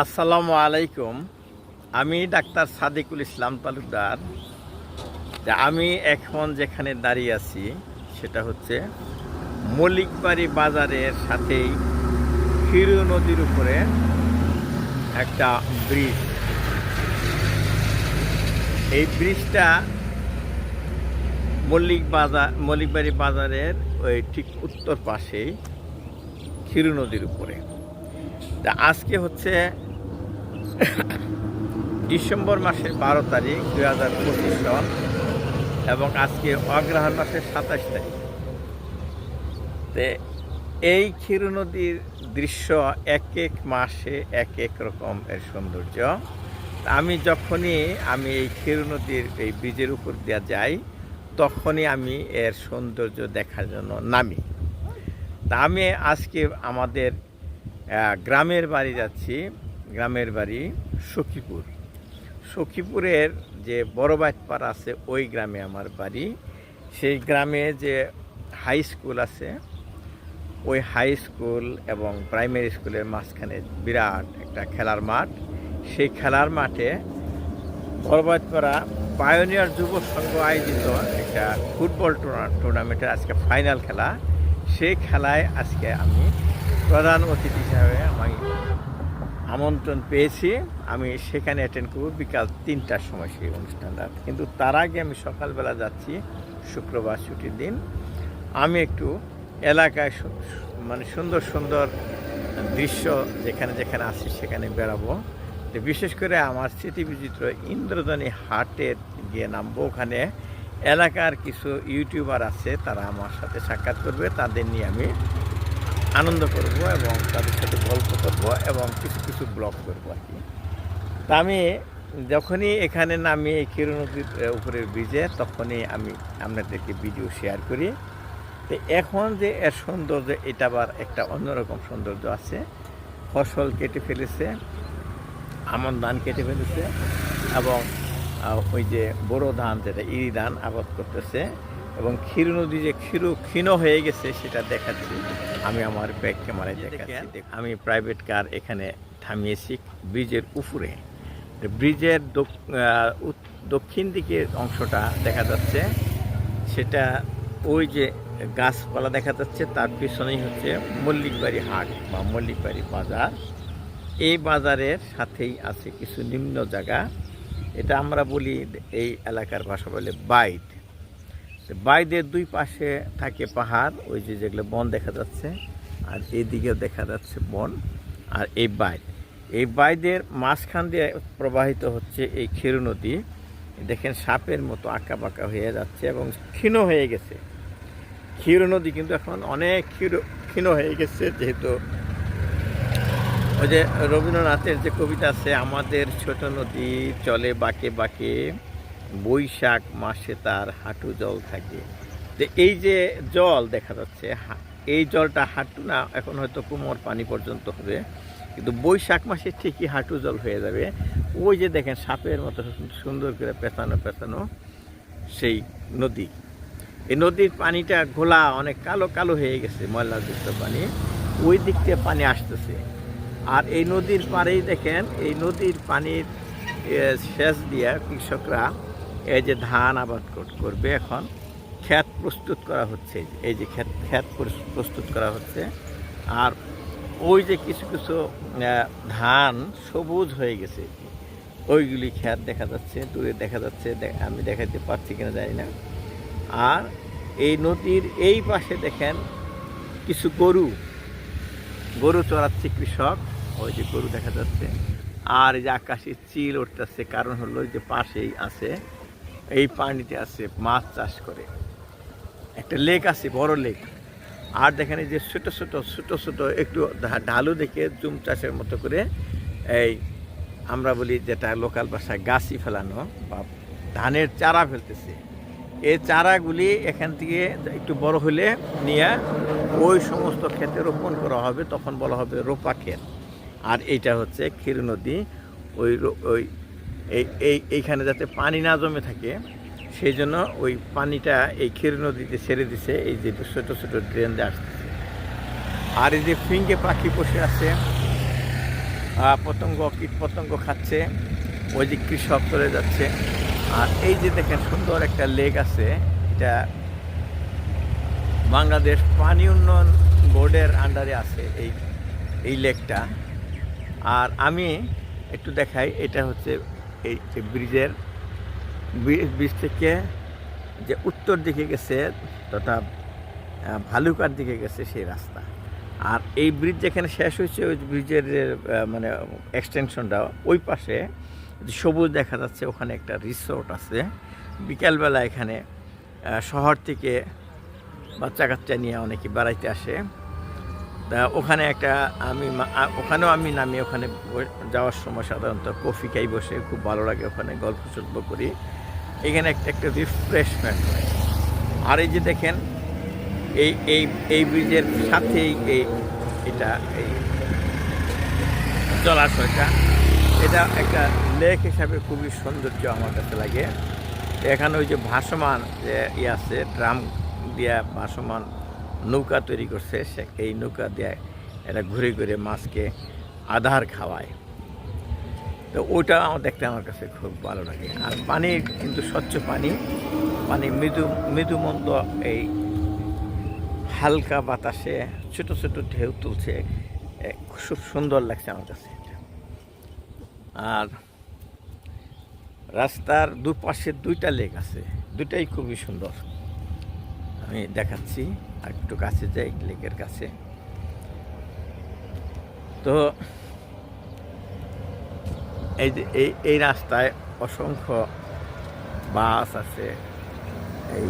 আসসালামু আলাইকুম। আমি ডাক্তার সাদিকুল ইসলাম তালুকদার। আমি এখন যেখানে দাঁড়িয়ে আছি সেটা হচ্ছে মল্লিকবাড়ি বাজারের সাথেই ক্ষীর নদীর উপরে একটা ব্রিজ। এই ব্রিজটা মল্লিকবাড়ি বাজারের ওই ঠিক উত্তর পাশেই ক্ষীর নদীর উপরে। আজকে হচ্ছে ডিসেম্বর মাসের 12 তারিখ 2025 সাল এবং আজকে অগ্রহায়ণ মাসের 27 তারিখ। এই ক্ষীর নদীর দৃশ্য এক এক মাসে এক এক রকম এর সৌন্দর্য। যখনই এই ক্ষীর নদীর এই ব্রিজের উপর দিয়ে যাই তখনই আমি এর সৌন্দর্য দেখার জন্য নামি। আমি আজকে আমাদের গ্রামের বাড়ি যাচ্ছি। গ্রামের বাড়ি সখীপুরের যে বড় বাইটপাড়া আছে ওই গ্রামে আমার বাড়ি। সেই গ্রামে যে হাই স্কুল আছে ওই হাই স্কুল এবং প্রাইমারি স্কুলের মাঝখানে বিরাট একটা খেলার মাঠ। সেই খেলার মাঠে বড় বাইটপাড়া পায়োনিয়ার যুব সংঘ আয়োজিত একটা ফুটবল টুর্নামেন্টের আজকে ফাইনাল খেলা। সেই খেলায় আজকে আমি প্রধান অতিথি হিসাবে আমি আমন্ত্রণ পেয়েছি। আমি সেখানে অ্যাটেন্ড করব বিকাল 3টার সময় সেই অনুষ্ঠানটা। কিন্তু তার আগে আমি সকালবেলা যাচ্ছি, শুক্রবার ছুটির দিন। আমি একটু এলাকায় সুন্দর সুন্দর দৃশ্য যেখানে যেখানে আছি সেখানে বেড়াবো। তো বিশেষ করে আমার স্মৃতিবিচিত্র ইন্দ্রধনী হাটে গিয়ে নামবো। ওখানে এলাকার কিছু ইউটিউবার আছে, তারা আমার সাথে সাক্ষাৎ করবে। তাদের নিয়ে আমি আনন্দ করব এবং তাদের সাথে গল্প করব এবং কিছু কিছু ব্লগ করবো আর কি। তা আমি যখনই এখানে নামি এই ক্ষীর নদীর উপরের ব্রিজে তখনই আমি আপনাদেরকে ভিডিও শেয়ার করি। তো এখন যে এর সৌন্দর্য, এটা আবার একটা অন্যরকম সৌন্দর্য আছে। ফসল কেটে ফেলেছে, আমন ধান কেটে ফেলেছে এবং ওই যে বড় ধান যেটা ইরি ধান আবাদ করতেছে এবং ক্ষীর নদী যে ক্ষীণ হয়ে গেছে সেটা দেখাচ্ছি আমি আমার ব্যাক ক্যামেরায় দেখাচ্ছি। আমি প্রাইভেট কার এখানে থামিয়েছি ব্রিজের উপরে। ব্রিজের দক্ষিণ দিকের অংশটা দেখা যাচ্ছে, সেটা ওই যে গাছপালা দেখা যাচ্ছে, তার পিছনেই হচ্ছে মল্লিকবাড়ি হাট বা মল্লিকবাড়ি বাজার। এই বাজারের সাথেই আছে কিছু নিম্ন জায়গা, এটা আমরা বলি এই এলাকার ভাষা বলে বাইট। বাইদের দুই পাশে থাকে পাহাড়, ওই যে যেগুলো বন দেখা যাচ্ছে, আর এইদিকেও দেখা যাচ্ছে বন। আর এই বাইদের মাঝখান দিয়ে প্রবাহিত হচ্ছে এই ক্ষীর নদী। দেখেন সাপের মতো আঁকা বাঁকা হয়ে যাচ্ছে এবং ক্ষীণ হয়ে গেছে ক্ষীর নদী, কিন্তু এখন অনেক ক্ষীণ হয়ে গেছে। যেহেতু ওই যে রবীন্দ্রনাথের যে কবিতা আছে, আমাদের ছোট নদী চলে বাঁকে বাঁকে, বৈশাখ মাসে তার হাঁটু জল থাকে। যে এই যে জল দেখা যাচ্ছে, এই জলটা হাঁটু না, এখন হয়তো কোমর পানি পর্যন্ত হবে, কিন্তু বৈশাখ মাসে ঠিকই হাঁটু জল হয়ে যাবে। ওই যে দেখেন সাপের মতো সুন্দর করে পেঁচানো সেই নদী। এই নদীর পানিটা ঘোলা, অনেক কালো কালো হয়ে গেছে, ময়লাযুক্ত পানি। ওই দিক থেকে পানি আসতেছে। আর এই নদীর পাড়েই দেখেন, এই নদীর পানির সেচ দিয়ে কৃষকরা এই যে ধান আবাদ করবে। এখন ক্ষেত প্রস্তুত করা হচ্ছে, এই যে ক্ষেত প্রস্তুত করা হচ্ছে। আর ওই যে কিছু কিছু ধান সবুজ হয়ে গেছে, ওইগুলি ক্ষেত দেখা যাচ্ছে, দূরে দেখা যাচ্ছে, আমি দেখাতে পারছি কিনা জানি না। আর এই নদীর এই পাশে দেখেন কিছু গরু চড়াচ্ছে কৃষক, ওই যে গরু দেখা যাচ্ছে। আর এই যে আকাশে চিল উঠতেছে, কারণ হলো যে পাশেই আছে, এই পানিতে আছে মাছ চাষ করে, একটা লেক আছে, বড় লেক। আর দেখেন এই যে ছোট ছোট একটু ঢালু দেখে জুম চাষের মতো করে এই আমরা বলি যেটা লোকাল ভাষায় গাছি ফেলানো বা ধানের চারা ফেলতেছে। এই চারাগুলি এখান থেকে একটু বড় হলে নিয়ে ওই সমস্ত ক্ষেতে রোপণ করা হবে, তখন বলা হবে রোপা ক্ষেত। আর এইটা হচ্ছে ক্ষীর নদী। এইখানে যাতে পানি না জমে থাকে সেই জন্য ওই পানিটা এই ক্ষীর নদীতে ছেড়ে দিছে, এই যে ছোট ছোট ড্রেন দিয়ে আসতেছে। আর এই যে ফিঙ্গে পাখি বসে আছে, পতঙ্গ কীট পতঙ্গ খাচ্ছে, ওই যে কৃষক চলে যাচ্ছে। আর এই যে দেখেন সুন্দর একটা লেক আছে, এটা বাংলাদেশ পানি উন্নয়ন বোর্ডের আন্ডারে আছে এই লেকটা। আর আমি একটু দেখাই, এটা হচ্ছে এই ব্রিজের ব্রিজ থেকে যে উত্তর দিকে গেছে তথা ভালুকার দিকে গেছে সেই রাস্তা। আর এই ব্রিজ যেখানে শেষ হয়েছে ওই ব্রিজের মানে এক্সটেনশনটা ওই পাশে সবুজ দেখা যাচ্ছে, ওখানে একটা রিসোর্ট আছে। বিকালবেলা এখানে শহর থেকে বাচ্চা কাচ্চা নিয়ে অনেকে বেড়াইতে আসে। তা ওখানে ওখানেও আমি নামি, ওখানে যাওয়ার সময় সাধারণত কফি খাই বসে, খুব ভালো লাগে, ওখানে গল্প সল্প করি। এখানে একটা রিফ্রেশমেন্ট হয়। আর এই যে দেখেন এই ব্রিজের সাথেই এটা এই জলাশয়টা, এটা একটা লেক হিসাবে খুবই সৌন্দর্য আমার কাছে লাগে। এখানে ওই যে ভাসমান যে আছে, ড্রাম দিয়া ভাসমান নৌকা তৈরি করছে, এই নৌকা দিয়ে এটা ঘুরে ঘুরে মাছকে আধার খাওয়ায়। তো ওইটা দেখতে আমার কাছে খুব ভালো লাগে। আর পানি কিন্তু স্বচ্ছ পানি মৃদুমন্দ, এই হালকা বাতাসে ছোট ছোট ঢেউ তুলছে, খুব সুন্দর লাগছে আমার কাছে। আর রাস্তার দুপাশে দুইটা লেক আছে, দুটাই খুবই সুন্দর। আমি দেখাচ্ছি, আর একটু কাছে যাই লেকের কাছে। তো এই যে এই রাস্তায় অসংখ্য বাস আছে, এই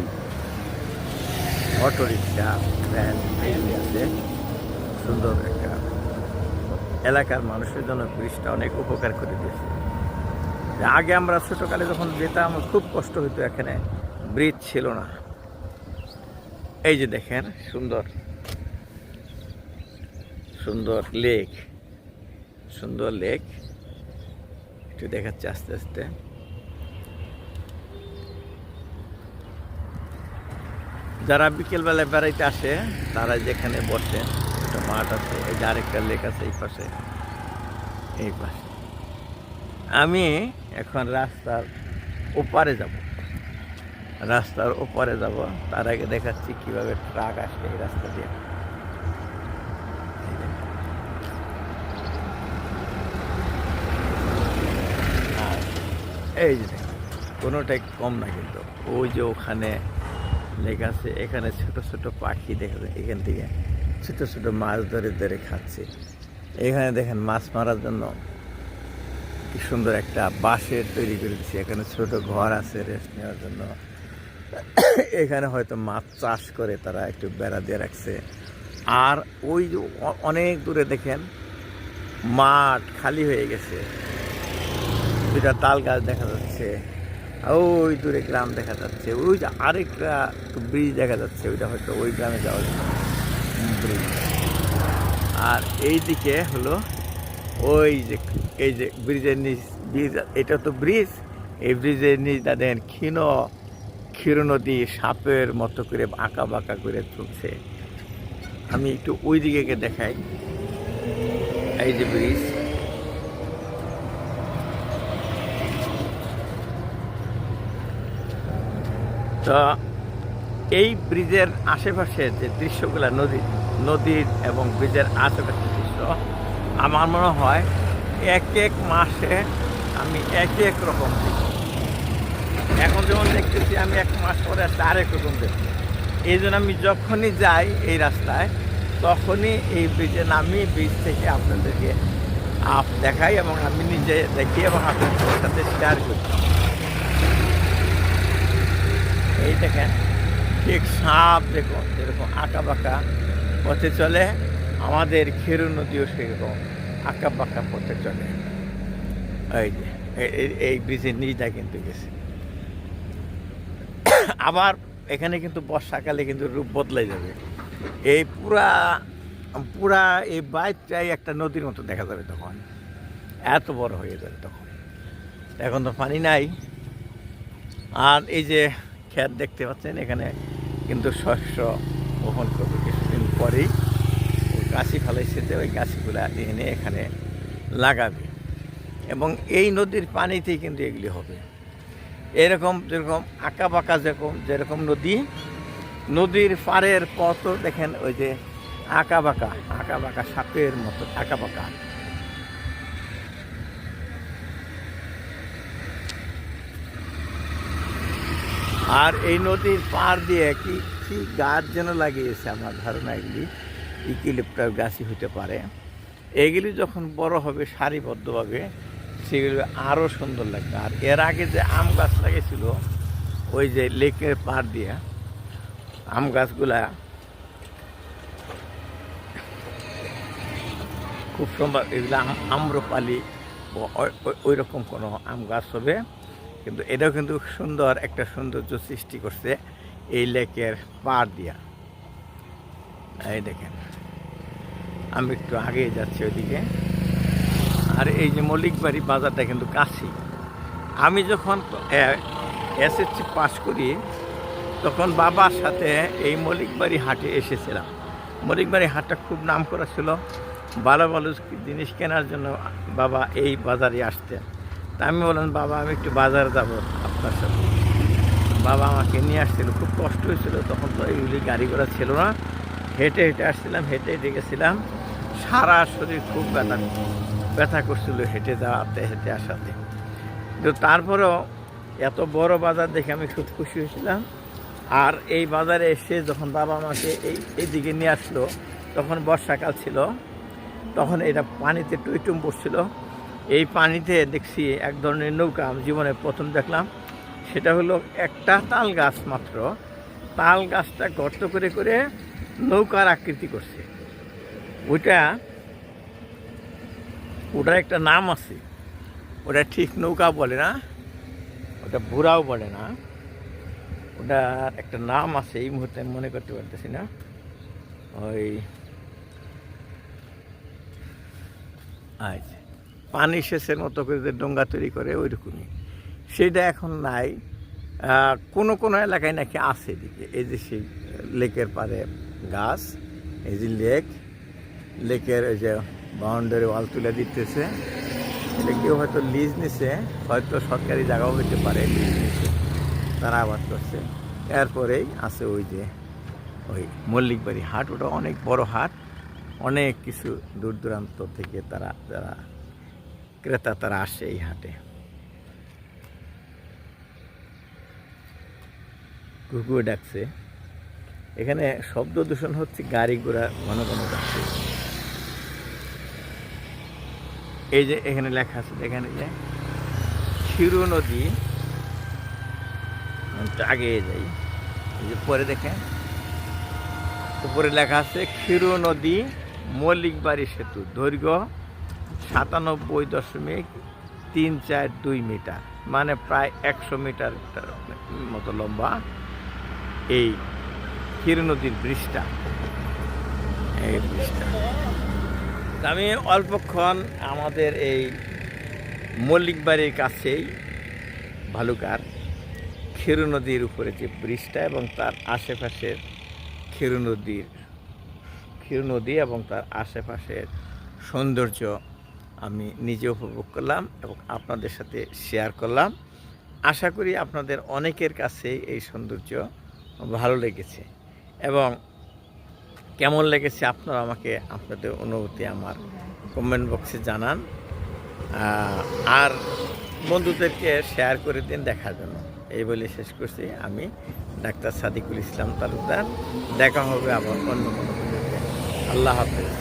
অটোরিক্সা, ভ্যান এইগুলি আছে। সুন্দর একটা এলাকার মানুষের জন্য ব্রিজটা অনেক উপকার করে দিয়েছে। আগে আমরা ছোটোকালে যখন যেতাম খুব কষ্ট হতো, এখানে ব্রিজ ছিল না। এই যে দেখেন সুন্দর সুন্দর লেক, সুন্দর লেক একটু দেখাচ্ছে আস্তে আস্তে। যারা বিকেলবেলায় বেড়াইতে আসে তারা যেখানে বসে, একটা মাঠ আছে, এই যে আরেকটা লেক আছে এই পাশে। আমি এখন রাস্তার ওপারে যাব। তার আগে দেখাচ্ছি কিভাবে ট্রাক আসবে এই রাস্তা দিয়ে। এই যে কোনোটাই কম না, কিন্তু ওই যে ওখানে লেখা আছে, এখানে ছোট ছোট পাখি দেখা যায়, এখান থেকে ছোট ছোট মাছ ধরে ধরে খাচ্ছে। এখানে দেখেন মাছ মারার জন্য কি সুন্দর একটা বাঁশের তৈরি করে দিচ্ছে, এখানে ছোট ঘর আছে রেস্ট নেওয়ার জন্য। এখানে হয়তো মাছ চাষ করে তারা একটু বেড়া দিয়ে রাখছে। আর ওই যে অনেক দূরে দেখেন মাঠ খালি হয়ে গেছে, দুটা তাল গাছ দেখা যাচ্ছে। ওই দূরে গ্রাম দেখা যাচ্ছে, ওই যে আরেকটা ব্রিজ দেখা যাচ্ছে, ওইটা হয়তো ওই গ্রামে যাওয়ার ব্রিজ। আর এই দিকে হলো এই যে ব্রিজের নিচ, এটা তো ব্রিজ, এই ব্রিজের নিচ দেখেন ক্ষীর নদী সাপের মতো করে আঁকা বাঁকা করে চলছে। আমি একটু ওই দিকে দেখাই, এই যে ব্রিজ। তো এই ব্রিজের আশেপাশে যে দৃশ্যগুলো, নদীর এবং ব্রিজের আশেপাশের দৃশ্য, আমার মনে হয় এক মাসে আমি এক রকম দেখি। এখন যেমন দেখতেছি, আমি এক মাস পরে আসলে আরেক রকম দেখি। এই জন্য আমি যখনই যাই এই রাস্তায়, তখনই এই ব্রিজে নামি, ব্রিজ থেকে আপনাদেরকে দেখাই এবং আমি নিজে দেখি এবং আপনাদের সাথে শেয়ার করি। এই দেখেন ঠিক সাপ দেখুন যেরকম আঁকা বাঁকা পথে চলে, আমাদের ক্ষীর নদীও সেরকম আঁকা বাঁকা পথে চলে। এই যে এই ব্রিজের নিচটা কিন্তু গেছে। আবার এখানে কিন্তু বর্ষাকালে কিন্তু রূপ বদলাই যাবে, এই পুরা এই বাইকটাই একটা নদীর মতো দেখা যাবে, তখন এত বড় হয়ে যাবে তখন। এখন তো পানি নাই। আর এই যে ক্ষেত দেখতে পাচ্ছেন, এখানে কিন্তু শস্য বপন করবে কিছুদিন পরেই। ওই গাছি ফেলাইছে, যে ওই গাছিগুলা এনে এখানে লাগাবে, এবং এই নদীর পানিতেই কিন্তু এগুলি হবে। এরকম যেরকম আঁকা বাঁকা যেরকম নদীর পাড়ের পথও দেখেন ওই যে আঁকা বাঁকা সাপের মতো আঁকা বাঁকা। আর এই নদীর পাড় দিয়ে কি কি গাছ যেন লাগিয়েছে, আমার ধারণা এগুলি ইউক্যালিপটাস গাছই হতে পারে। এগুলি যখন বড় হবে সারিবদ্ধভাবে সেগুলো আরও সুন্দর লাগবে। আর এর আগে যে আম গাছ লাগিয়েছিল ওই যে লেকের পাড় দিয়ে, আম গাছগুলা খুব সুন্দর, এগুলো আম্রপালি ওই রকম কোনো আম গাছ হবে, কিন্তু এটাও কিন্তু সুন্দর একটা সৌন্দর্য সৃষ্টি করছে এই লেকের পাড় দিয়া। এই দেখেন, আমি একটু আগেই যাচ্ছি ওইদিকে। আর এই যে মল্লিকবাড়ি বাজারটা কিন্তু কাছেই। আমি যখন এসএসসি পাস করি তখন বাবার সাথে এই মল্লিকবাড়ি হাটে এসেছিলাম। মল্লিকবাড়ি হাটটা খুব নাম করা ছিল, ভালো ভালো জিনিস কেনার জন্য বাবা এই বাজারে আসতেন। তা আমি বললাম, বাবা আমি একটু বাজারে যাব আপনার সাথে। বাবা আমাকে নিয়ে আসছিল, খুব কষ্ট হয়েছিল তখন, তো এইগুলি গাড়ি ঘোড়া ছিল না, হেঁটে হেঁটে আসছিলাম, হেঁটে হেঁটে গেছিলাম। সারা শরীর খুব ব্যথা করছিল হেঁটে যাওয়াতে হেঁটে আসাতে। কিন্তু তারপরেও এত বড় বাজার দেখে আমি খুব খুশি হয়েছিলাম। আর এই বাজারে এসে যখন বাবা আমাকে এইদিকে নিয়ে আসলো, তখন বর্ষাকাল ছিল, তখন এটা পানিতে টইটুম পড়ছিল। এই পানিতে দেখছি এক ধরনের নৌকা, আমি জীবনে প্রথম দেখলাম। সেটা হলো একটা তাল গাছ মাত্র, তাল গাছটা গর্ত করে করে নৌকার আকৃতি করছে। ওটার একটা নাম আছে, ওটা ঠিক নৌকা বলে না, ওটা বুড়াও বলে না, ওটার একটা নাম আছে, এই মুহূর্তে আমি মনে করতে পারতেছি না। ওই আচ্ছা, পানি সেচের মতো করে যে ডোঙ্গা তৈরি করে ওইরকমই, সেটা এখন নাই। কোনো কোনো এলাকায় নাকি আছে এদিকে। এই যে সেই লেকের পাড়ে গাছ, এই যে লেকের এই যে বাউন্ডারি ওয়াল তুলে দিতেছে, এটা কেউ হয়তো লিজ নিছে, হয়তো সরকারি জায়গাও হইতে পারে, লিজ নিছে, তারা আবাদ করছে। এরপরেই আছে ওই যে ওই মল্লিকবাড়ি হাট, ওটা অনেক বড় হাট, অনেক কিছু দূর দূরান্ত থেকে যারা ক্রেতা তারা আসে এই হাটে। কুকুর ডাকছে, এখানে শব্দ দূষণ হচ্ছে, গাড়ি ঘোড়া ঘন ঘন যাচ্ছে। এই যে এখানে লেখা আছে, এখানে যে ক্ষীর নদী, আগে যাই, এই যে পরে দেখেন উপরে লেখা আছে ক্ষীর নদী মল্লিকবাড়ি সেতু, দৈর্ঘ্য 97.342 মিটার, মানে প্রায় 100 মিটার মতো লম্বা এই ক্ষীর নদীর ব্রিজটা। এই ব্রিজটা আমি অল্পক্ষণ আমাদের এই মল্লিকবাড়ির কাছেই ভালুকার ক্ষীর নদীর উপরে যে ব্রিজটা এবং তার আশেপাশের ক্ষীর নদী এবং তার আশেপাশের সৌন্দর্য আমি নিজে উপভোগ করলাম এবং আপনাদের সাথে শেয়ার করলাম। আশা করি আপনাদের অনেকের কাছে এই সৌন্দর্য ভালো লেগেছে, এবং কেমন লেগেছে আপনারা আমাকে আপনাদের অনুভূতি আমার কমেন্ট বক্সে জানান। আর বন্ধুদেরকে শেয়ার করে দিন দেখার জন্য। এই বলে শেষ করছি। আমি ডাক্তার সাদিকুল ইসলাম তালুকদার। দেখা হবে আবার অন্য কোনো ভিডিওতে। আল্লাহ হাফেজ।